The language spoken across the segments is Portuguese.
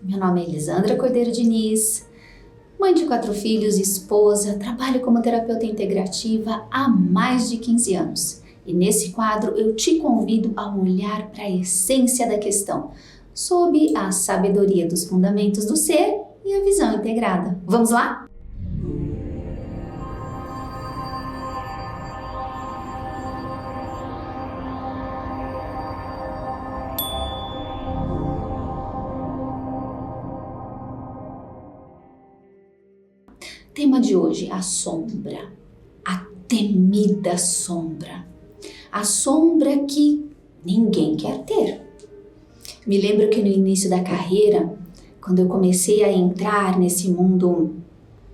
Meu nome é Elisandra Cordeiro Diniz, mãe de 4 filhos, esposa, trabalho como terapeuta integrativa há mais de 15 anos. E nesse quadro eu te convido a olhar para a essência da questão, sob a sabedoria dos fundamentos do ser e a visão integrada. Vamos lá? Tema de hoje, a sombra, a temida sombra, a sombra que ninguém quer ter. Me lembro que no início da carreira, quando eu comecei a entrar nesse mundo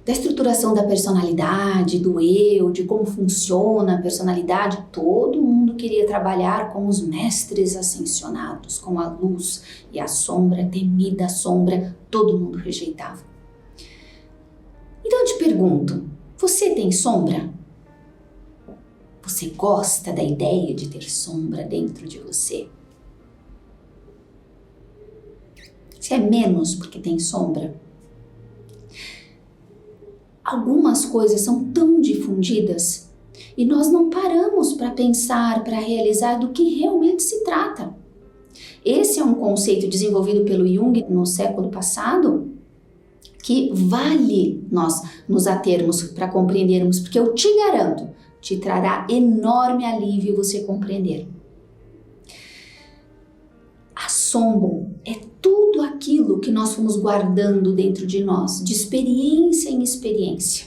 da estruturação da personalidade, do eu, de como funciona a personalidade, todo mundo queria trabalhar com os mestres ascensionados, com a luz e a sombra, a temida sombra, todo mundo rejeitava. Então eu te pergunto, você tem sombra? Você gosta da ideia de ter sombra dentro de você? Você é menos porque tem sombra? Algumas coisas são tão difundidas e nós não paramos para pensar, para realizar do que realmente se trata. Esse é um conceito desenvolvido pelo Jung no século passado, que vale nós nos atermos para compreendermos, porque eu te garanto, te trará enorme alívio você compreender. A sombra é tudo aquilo que nós fomos guardando dentro de nós, de experiência em experiência.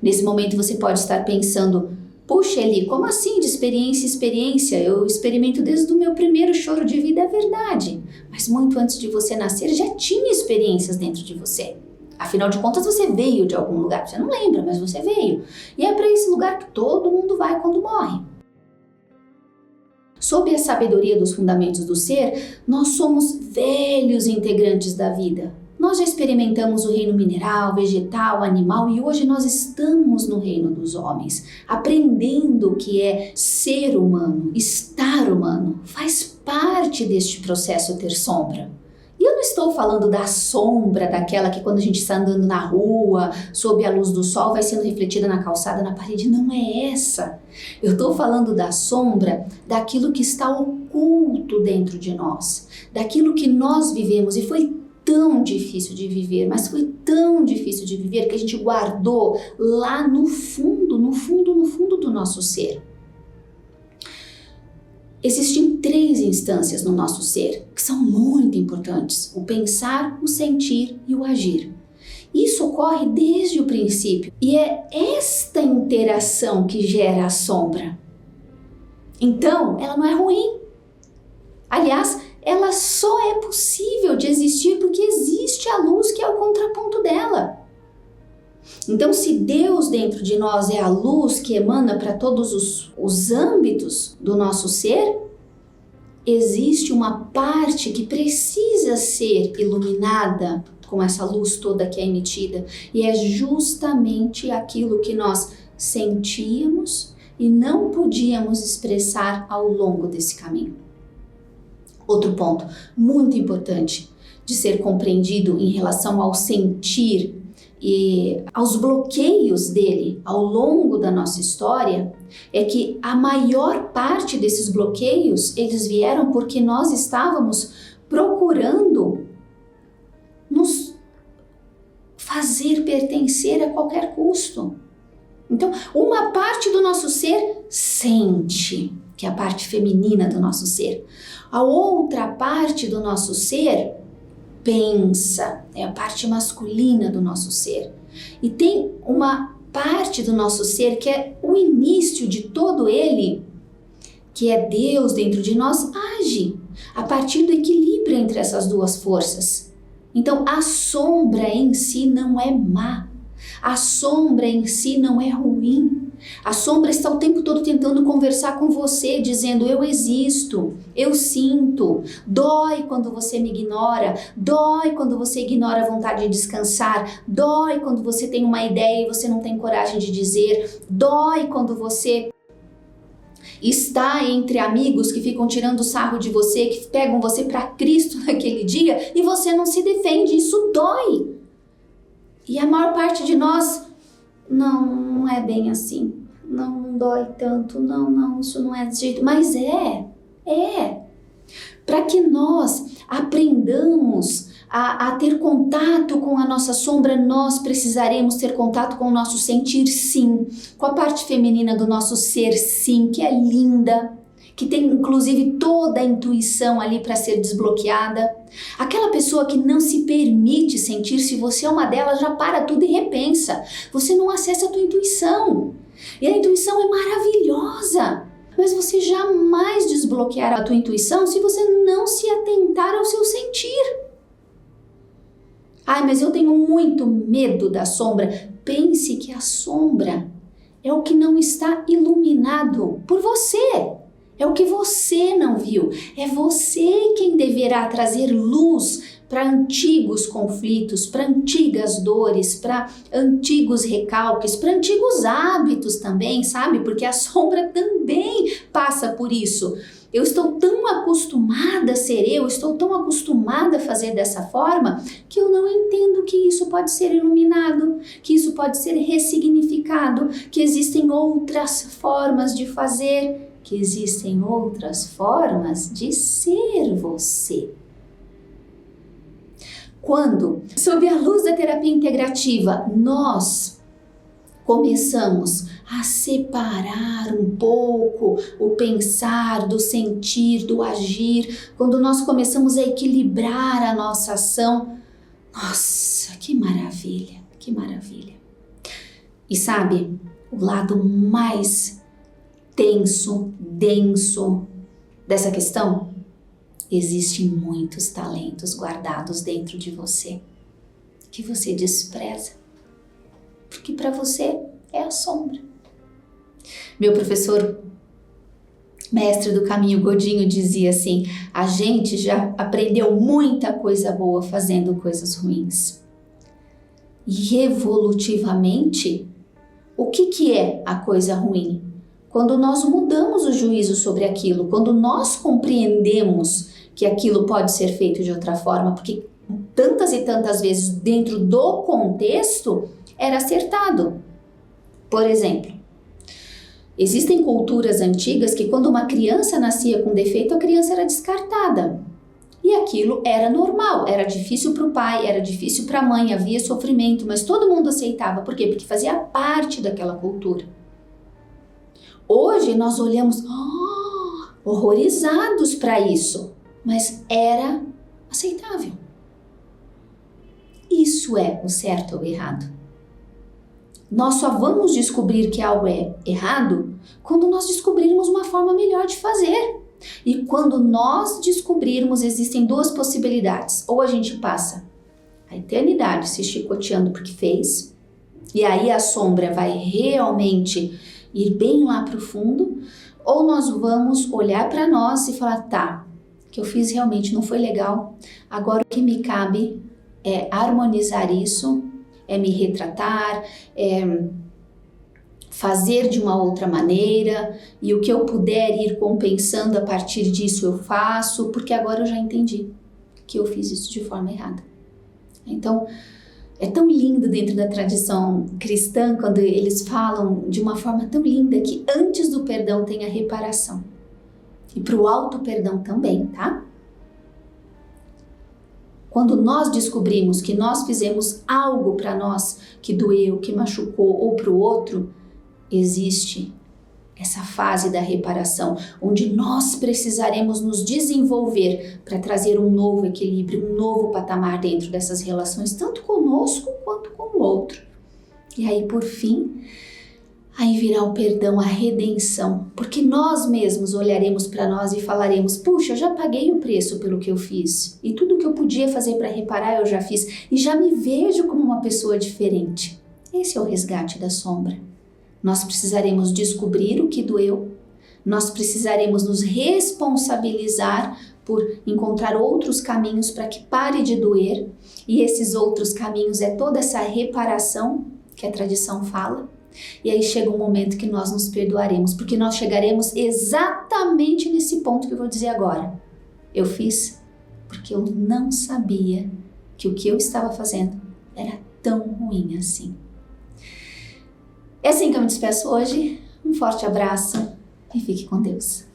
Nesse momento você pode estar pensando, puxa Eli, como assim de experiência em experiência? Eu experimento desde o meu primeiro choro de vida, é verdade. Mas muito antes de você nascer já tinha experiências dentro de você. Afinal de contas você veio de algum lugar, você não lembra, mas você veio. E é para esse lugar que todo mundo vai quando morre. Sob a sabedoria dos fundamentos do ser, nós somos velhos integrantes da vida. Nós já experimentamos o reino mineral, vegetal, animal e hoje nós estamos no reino dos homens, aprendendo o que é ser humano, estar humano. Faz parte deste processo ter sombra. E eu não estou falando da sombra, daquela que quando a gente está andando na rua, sob a luz do sol, vai sendo refletida na calçada, na parede. Não é essa. Eu estou falando da sombra, daquilo que está oculto dentro de nós, daquilo que nós vivemos e foi tão difícil de viver, mas foi tão difícil de viver que a gente guardou lá no fundo do nosso ser. Existem 3 instâncias no nosso ser que são muito importantes: o pensar, o sentir e o agir. Isso ocorre desde o princípio e é esta interação que gera a sombra. Então, ela não é ruim. Aliás, ela só é possível de existir porque existe a luz que é o contraponto dela. Então, se Deus dentro de nós é a luz que emana para todos os âmbitos do nosso ser, existe uma parte que precisa ser iluminada com essa luz toda que é emitida. E é justamente aquilo que nós sentíamos e não podíamos expressar ao longo desse caminho. Outro ponto muito importante de ser compreendido em relação ao sentir e aos bloqueios dele ao longo da nossa história é que a maior parte desses bloqueios eles vieram porque nós estávamos procurando nos fazer pertencer a qualquer custo. Então, uma parte do nosso ser sente, que é a parte feminina do nosso ser. A outra parte do nosso ser pensa, é a parte masculina do nosso ser. E tem uma parte do nosso ser que é o início de todo ele, que é Deus dentro de nós, age a partir do equilíbrio entre essas duas forças. Então, a sombra em si não é má. A sombra em si não é ruim. A sombra está o tempo todo tentando conversar com você, dizendo: eu existo, eu sinto. Dói quando você me ignora, dói quando você ignora a vontade de descansar, dói quando você tem uma ideia e você não tem coragem de dizer, dói quando você Está entre amigos que ficam tirando sarro de você, que pegam você para Cristo naquele dia e você não se defende. Isso dói. E a maior parte de nós, não é bem assim. Não dói tanto. Não, isso não é desse jeito. Mas é. Para que nós aprendamos a ter contato com a nossa sombra, nós precisaremos ter contato com o nosso sentir, sim, com a parte feminina do nosso ser, sim, que é linda, que tem inclusive toda a intuição ali para ser desbloqueada. Aquela pessoa que não se permite sentir, se você é uma delas, já para tudo e repensa. Você não acessa a tua intuição. E a intuição é maravilhosa. Mas você jamais desbloqueará a tua intuição se você não se atentar ao seu sentir. Ai, mas eu tenho muito medo da sombra. Pense que a sombra é o que não está iluminado por você. É o que você não viu. É você quem deverá trazer luz para antigos conflitos, para antigas dores, para antigos recalques, para antigos hábitos também, sabe? Porque a sombra também passa por isso. Eu estou tão acostumada a ser eu, estou tão acostumada a fazer dessa forma, que eu não entendo que isso pode ser iluminado, que isso pode ser ressignificado, que existem outras formas de fazer, que existem outras formas de ser você. Quando, sob a luz da terapia integrativa, nós começamos a separar um pouco o pensar do sentir, do agir, quando nós começamos a equilibrar a nossa ação, nossa, que maravilha, que maravilha. E sabe, o lado mais denso dessa questão? Existem muitos talentos guardados dentro de você, que você despreza, porque para você é a sombra. Meu professor, mestre do caminho Godinho, dizia assim: a gente já aprendeu muita coisa boa fazendo coisas ruins. E evolutivamente, o que é a coisa ruim? Quando nós mudamos o juízo sobre aquilo, quando nós compreendemos que aquilo pode ser feito de outra forma, porque tantas e tantas vezes dentro do contexto era acertado. Por exemplo, existem culturas antigas que quando uma criança nascia com defeito, a criança era descartada. E aquilo era normal, era difícil para o pai, era difícil para a mãe, havia sofrimento, mas todo mundo aceitava. Por quê? Porque fazia parte daquela cultura. Hoje nós olhamos horrorizados para isso, mas era aceitável. Isso é o certo ou errado. Nós só vamos descobrir que algo é errado quando nós descobrirmos uma forma melhor de fazer. E quando nós descobrirmos, existem duas possibilidades. Ou a gente passa a eternidade se chicoteando porque fez, e aí a sombra vai realmente ir bem lá para o fundo, ou nós vamos olhar para nós e falar, tá, o que eu fiz realmente não foi legal, agora o que me cabe é harmonizar isso, é me retratar, é fazer de uma outra maneira, e o que eu puder ir compensando a partir disso eu faço, porque agora eu já entendi que eu fiz isso de forma errada. Então, é tão lindo dentro da tradição cristã, quando eles falam de uma forma tão linda que antes do perdão tem a reparação. E para o auto-perdão também, tá? Quando nós descobrimos que nós fizemos algo para nós que doeu, que machucou, ou para o outro, existe essa fase da reparação, onde nós precisaremos nos desenvolver para trazer um novo equilíbrio, um novo patamar dentro dessas relações, tanto conosco quanto com o outro. E aí, por fim, aí virá o perdão, a redenção, porque nós mesmos olharemos para nós e falaremos, puxa, eu já paguei o preço pelo que eu fiz, e tudo que eu podia fazer para reparar eu já fiz, e já me vejo como uma pessoa diferente. Esse é o resgate da sombra. Nós precisaremos descobrir o que doeu, nós precisaremos nos responsabilizar por encontrar outros caminhos para que pare de doer, e esses outros caminhos é toda essa reparação que a tradição fala. E aí chega um momento que nós nos perdoaremos, porque nós chegaremos exatamente nesse ponto que eu vou dizer agora. Eu fiz porque eu não sabia que o que eu estava fazendo era tão ruim assim. É assim que eu me despeço hoje. Um forte abraço e fique com Deus.